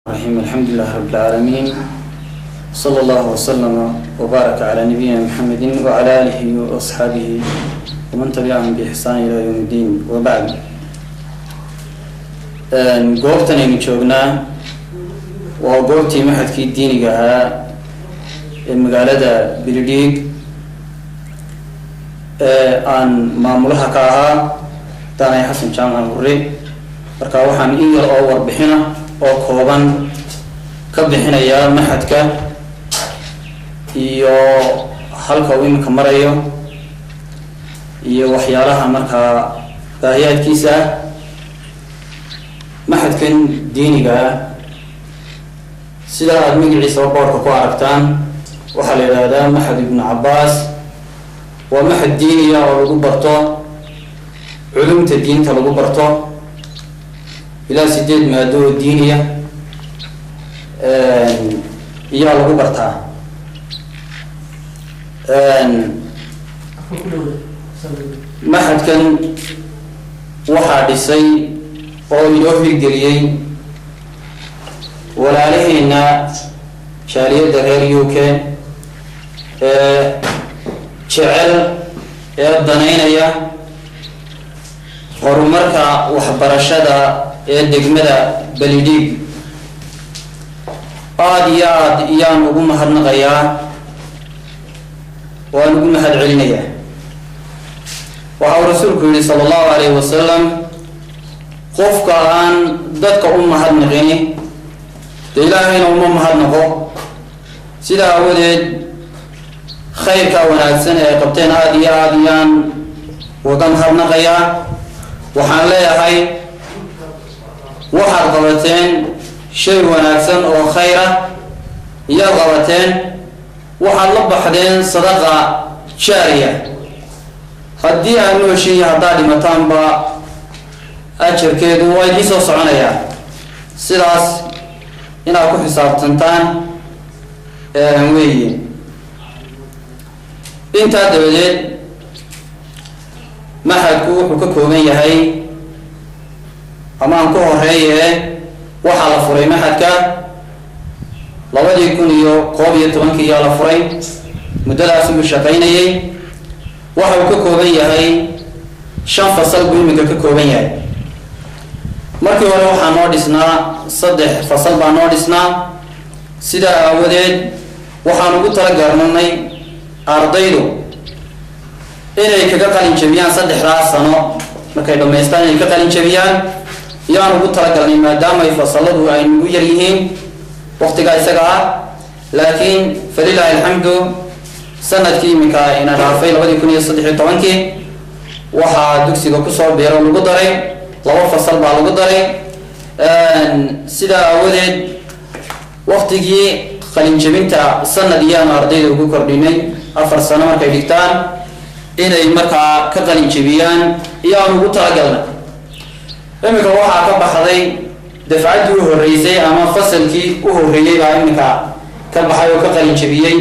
الرحيم الحمد لله رب العالمين صلى الله وسلم وبارك على نبينا محمد وعلى آله وأصحابه ومن تبعهم بإحسان إلى يوم الدين وبعد قوبتنا نشوفنا وقوبتي محدكي الديني قها المقالة برديق aan maamulaha ka ahaa taanay xasan jaamac hore marka waxaan in yar oo warbixina oo kooban ka bixinaya maxadka iyo halka uu imka marayo iyo waxyaalaha marka baahiyaadkiisa maxadkan diiniga sida aad magaciisa boorka ku aragtaan waxa la yiraahdaa Maxad ibn Abbas ومحد ديني أو لغو برطو علوم الدين تلغو برطو إلى سديد مادو الدينية إيا لغو برطا محد كان وحادثي أو يوفي القريين ولا عليهنا شالية غير يوكي jecel ee danaynaya horumarka waxbarashada ee degmada Balidhig aad iyaan ugu mahadnaqayaa waan ugu mahadcelinayaa waxa rasuulku yiri sallallahu alayhi wasallam qofka aan dadka u mahadnaqini ilaahayna uma mahadnaqo sida awadeed خيرك وناكسن قبتين آديان وقم هرنقيا وحان ليا هاي وحر قبتين شيء وناكسن أو خيرة يا قبتين وحان لبحدين صدقة شارية هدي أنه شيء هدالي متانبا أجر كيدو ويديسو صعنايا سلاس إنا أكو حساب تنتان ويين inta dabadeed maxadku wuxuu ka kooban yahay amaan ku horeeyay waxa la furay maxadka 2011 la furay muddadaas uu shaqeynayay waxa uu ka kooban yahay 5 fasal buu imika ka kooban yahay markii hore waxaa noo dhisnaa 3 fasal baa noo dhisnaa sida awadeed waxaan ugu talagalnay ardaydu inay kaga qalin jabiyaan 3 sano markay dhameystaan inay ka qalin jabiyaan yaan ugu talagalnay maadaama ay fasaladu ay ugu yar yihiin waqtiga isaga ah laakiin falilahi alhamdu sanadkii imika ina dhaafay 2013 waxa dugsiga ku soo beero lagu daray 2 fasal baa lagu daray sida awadeed waqtigii qalin jabinta sanadiyaan ardaydu ugu kordhinay 4 sano markay dhigtaan inay markaa ka qalin jabiyaan iyaan ugu talagalnay imika waxaa ka baxday dafcadii u horeysay ama fasalkii u horeeyay baa imika ka baxay oo ka qalin jabiyay